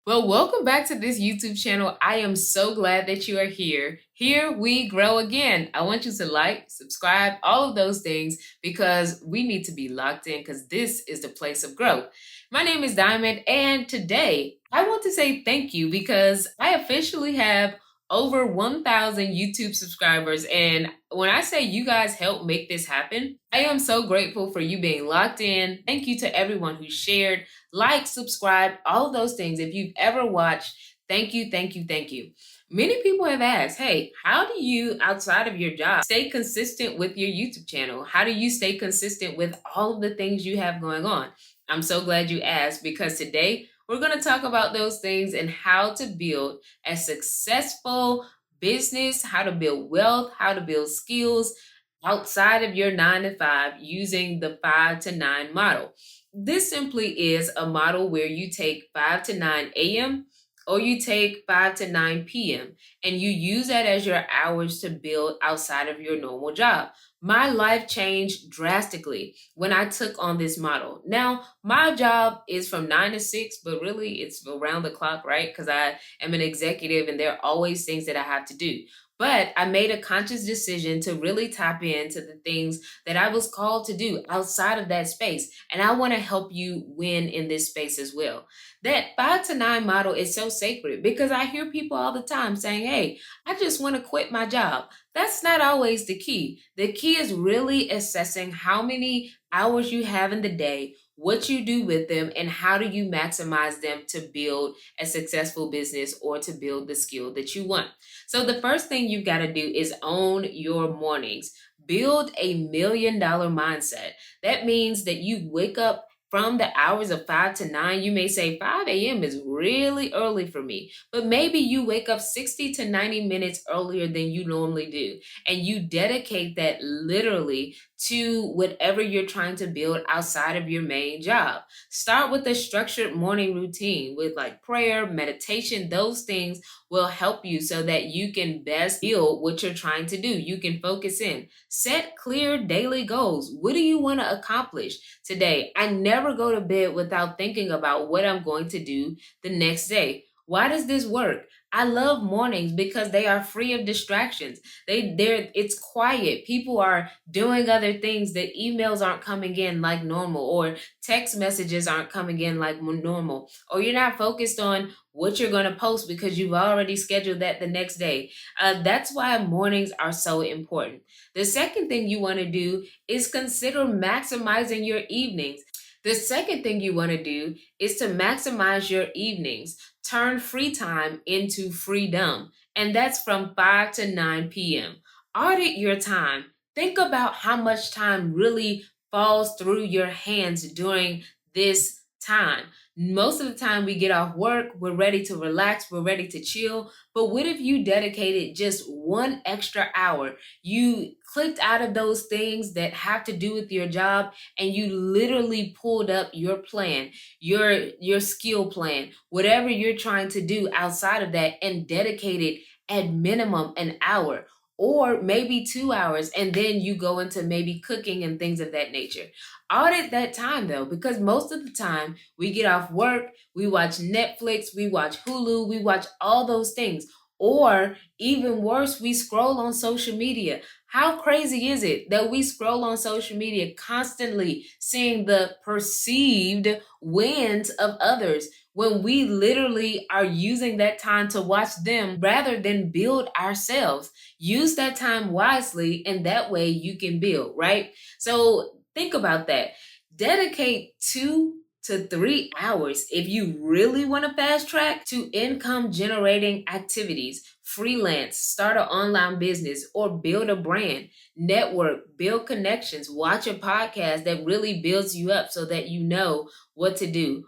Well, welcome back to this YouTube channel. I am so glad that you are here. Here we grow again. I want you to like, subscribe, all of those things because we need to be locked in because this is the place of growth. My name is Diamond, and today I want to say thank you because I officially have over 1,000 YouTube subscribers. And when I say you guys helped make this happen, I am so grateful for you being locked in. Thank you to everyone who shared, like, subscribe, all of those things. If you've ever watched, thank you, thank you, thank you. Many people have asked, hey, how do you, outside of your job, stay consistent with your YouTube channel? How do you stay consistent with all of the things you have going on? I'm so glad you asked because today we're going to talk about those things and how to build a successful business, how to build wealth, how to build skills outside of your 9 to 5 using the 5 to 9 model. This simply is a model where you take 5 to 9 a.m. or you take 5 to 9 p.m. and you use that as your hours to build outside of your normal job. My life changed drastically when I took on this model. Now, my job is from 9 to 6, but really it's around the clock, right? Because I am an executive and there are always things that I have to do. But I made a conscious decision to really tap into the things that I was called to do outside of that space. And I want to help you win in this space as well. That 5 to 9 model is so sacred because I hear people all the time saying, hey, I just want to quit my job. That's not always the key. The key is really assessing how many hours you have in the day, what you do with them, and how do you maximize them to build a successful business or to build the skill that you want. So the first thing you've got to do is own your mornings. Build a $1 million mindset. That means that you wake up from the hours of 5 to 9. You may say 5 a.m. is really early for me, but maybe you wake up 60 to 90 minutes earlier than you normally do. And you dedicate that literally to whatever you're trying to build outside of your main job. Start with a structured morning routine with like prayer, meditation. Those things will help you so that you can best build what you're trying to do. You can focus in. Set clear daily goals. What do you want to accomplish today? I never go to bed without thinking about what I'm going to do the next day. Why does this work? I love mornings because they are free of distractions. It's quiet. People are doing other things. The emails aren't coming in like normal, or text messages aren't coming in like normal, or you're not focused on what you're going to post because you've already scheduled that the next day. That's why mornings are so important. The second thing you want to do is consider maximizing your evenings. The second thing you want to do is to maximize your evenings. Turn free time into freedom. And that's from 5 to 9 p.m. Audit your time. Think about how much time really falls through your hands during this time. Most of the time we get off work, we're ready to relax, we're ready to chill. But what if you dedicated just 1 extra hour? You clicked out of those things that have to do with your job and you literally pulled up your plan, your skill plan, whatever you're trying to do outside of that, and dedicated at minimum an hour or maybe 2 hours, and then you go into maybe cooking and things of that nature. Audit that time though, because most of the time we get off work, we watch Netflix, we watch Hulu, we watch all those things. Or even worse, we scroll on social media. How crazy is it that we scroll on social media constantly seeing the perceived wins of others when we literally are using that time to watch them rather than build ourselves? Use that time wisely, and that way you can build, right? So think about that. Dedicate 2 to 3 hours if you really want to fast track to income generating activities. Freelance, start an online business, or build a brand. Network, build connections, watch a podcast that really builds you up so that you know what to do.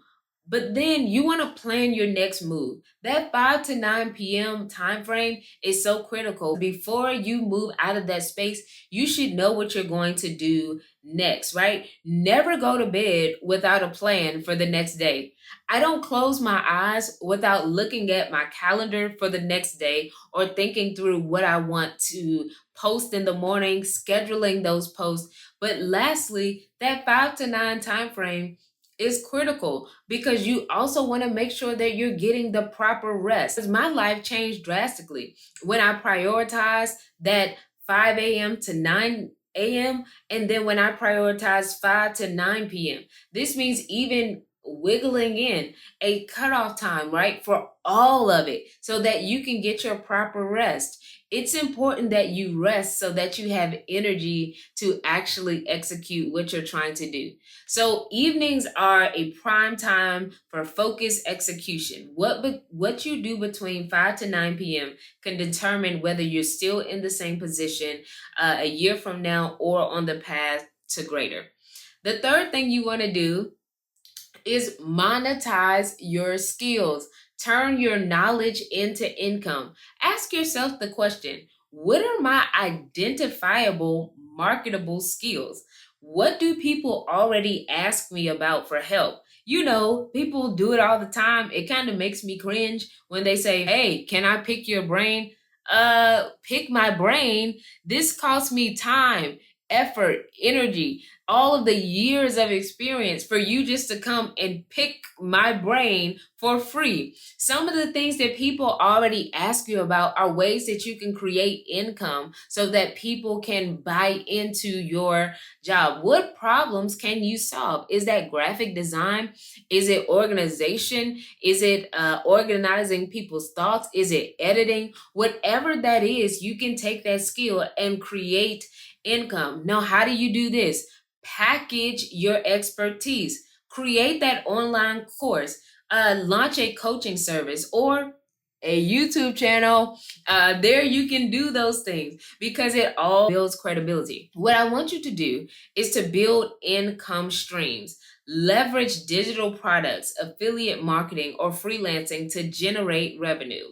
But then you want to plan your next move. That 5 to 9 p.m. time frame is so critical. Before you move out of that space, you should know what you're going to do next, right? Never go to bed without a plan for the next day. I don't close my eyes without looking at my calendar for the next day or thinking through what I want to post in the morning, scheduling those posts. But lastly, that 5 to 9 time frame, is critical because you also want to make sure that you're getting the proper rest. Because my life changed drastically when I prioritized that 5 a.m. to 9 a.m. and then when I prioritized 5 to 9 p.m. This means even wiggling in a cutoff time, right, for all of it so that you can get your proper rest. It's important that you rest so that you have energy to actually execute what you're trying to do. So evenings are a prime time for focused execution. What you do between 5 to 9 p.m. can determine whether you're still in the same position a year from now or on the path to greater. The third thing you want to do is monetize your skills. Turn your knowledge into income. Ask yourself the question, what are my identifiable, marketable skills? What do people already ask me about for help? You know, people do it all the time. It kind of makes me cringe when they say, "Hey, can I pick your brain?" Pick my brain. This costs me time, effort, energy, all of the years of experience for you just to come and pick my brain for free. Some of the things that people already ask you about are ways that you can create income so that people can buy into your job. What problems can you solve? Is that graphic design? Is it organization? Is it organizing people's thoughts? Is it editing? Whatever that is, you can take that skill and create income. Now, how do you do this? Package your expertise, create that online course, launch a coaching service or a YouTube channel. There you can do those things because it all builds credibility. What I want you to do is to build income streams. Leverage digital products, affiliate marketing, or freelancing to generate revenue.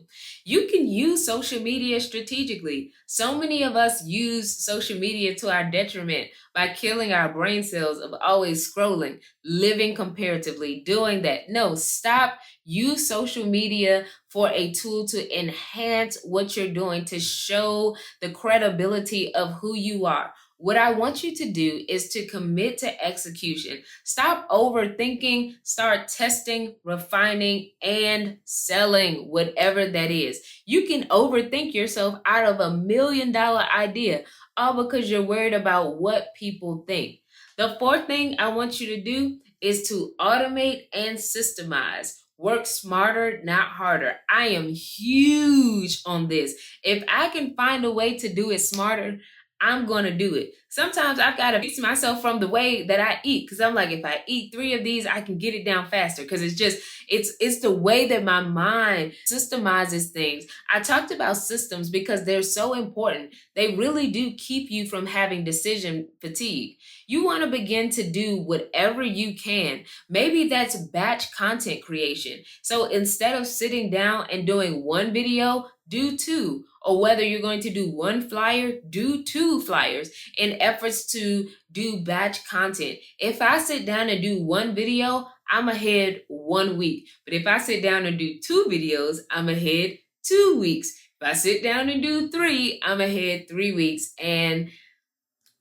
You can use social media strategically. So many of us use social media to our detriment by killing our brain cells of always scrolling, living comparatively, doing that. No, stop. Use social media for a tool to enhance what you're doing, to show the credibility of who you are. What I want you to do is to commit to execution. Stop overthinking, start testing, refining, and selling whatever that is. You can overthink yourself out of $1 million idea, all because you're worried about what people think. The fourth thing I want you to do is to automate and systemize. Work smarter, not harder. I am huge on this. If I can find a way to do it smarter, I'm going to do it. Sometimes I've got to fix myself from the way that I eat because I'm like, if I eat 3 of these, I can get it down faster because it's the way that my mind systemizes things. I talked about systems because they're so important. They really do keep you from having decision fatigue. You want to begin to do whatever you can. Maybe that's batch content creation. So instead of sitting down and doing one video, do 2. Or whether you're going to do 1 flyer, do 2 flyers in efforts to do batch content. If I sit down and do 1 video, I'm ahead 1 week. But if I sit down and do 2 videos, I'm ahead 2 weeks. If I sit down and do 3, I'm ahead 3 weeks. And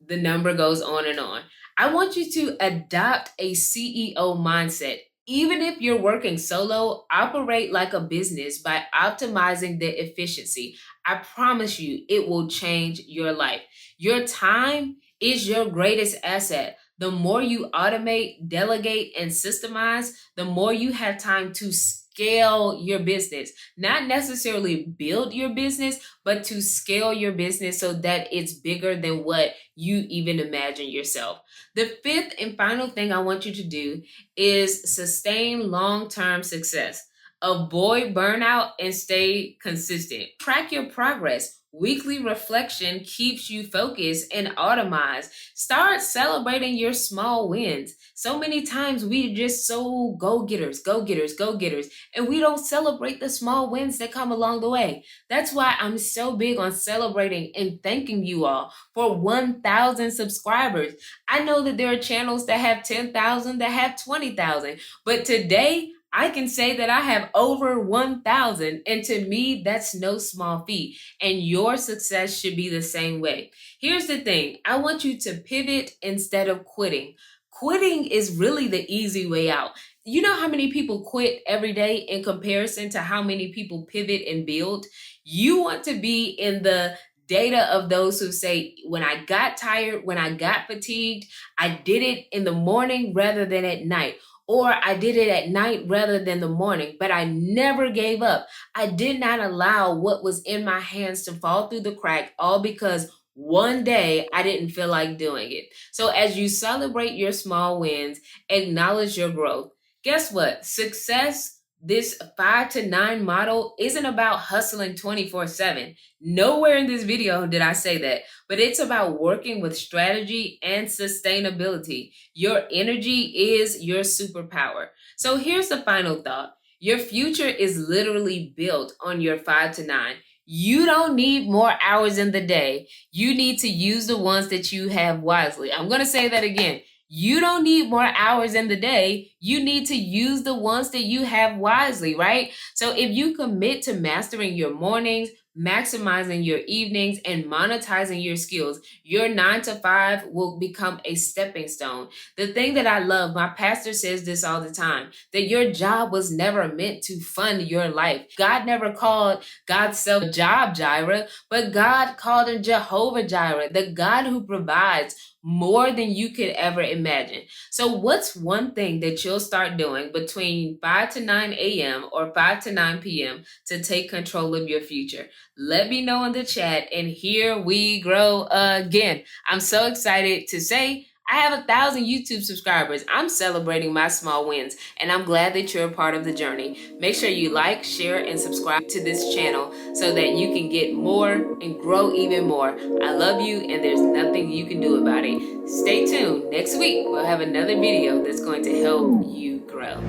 the number goes on and on. I want you to adopt a CEO mindset. Even if you're working solo, operate like a business by optimizing the efficiency. I promise you, it will change your life. Your time is your greatest asset. The more you automate, delegate, and systemize, the more you have time to scale your business. Not necessarily build your business, but to scale your business so that it's bigger than what you even imagine yourself. The fifth and final thing I want you to do is sustain long-term success. Avoid burnout and stay consistent. Track your progress. Weekly reflection keeps you focused and automized. Start celebrating your small wins. So many times we just so go-getters, go-getters, go-getters, and we don't celebrate the small wins that come along the way. That's why I'm so big on celebrating and thanking you all for 1,000 subscribers. I know that there are channels that have 10,000, that have 20,000, but today I can say that I have over 1,000, and to me, that's no small feat, and your success should be the same way. Here's the thing. I want you to pivot instead of quitting. quitting is really the easy way out. You know how many people quit every day in comparison to how many people pivot and build? You want to be in the data of those who say, when I got tired, when I got fatigued, I did it in the morning rather than at night. Or I did it at night rather than the morning, but I never gave up. I did not allow what was in my hands to fall through the crack, all because one day I didn't feel like doing it. So as you celebrate your small wins, acknowledge your growth. Guess what? Success, this 5 to 9 model, isn't about hustling 24/7. Nowhere in this video did I say that, but it's about working with strategy and sustainability. Your energy is your superpower. So here's the final thought. Your future is literally built on your 5 to 9. You don't need more hours in the day. You need to use the ones that you have wisely. I'm going to say that again. You don't need more hours in the day. You need to use the ones that you have wisely, right? So if you commit to mastering your mornings, maximizing your evenings, and monetizing your skills, your 9 to 5 will become a stepping stone. The thing that I love, my pastor says this all the time, that your job was never meant to fund your life. God never called God's self job Jireh, but God called him Jehovah Jireh, the God who provides more than you could ever imagine. So what's one thing that you'll start doing between 5 to 9 a.m. or 5 to 9 p.m. to take control of your future? Let me know in the chat, and here we grow again. I'm so excited to say I have 1,000 YouTube subscribers. I'm celebrating my small wins, and I'm glad that you're a part of the journey. Make sure you like, share, and subscribe to this channel so that you can get more and grow even more. I love you, and there's nothing you can do about it. Stay tuned. Next week, we'll have another video that's going to help you grow.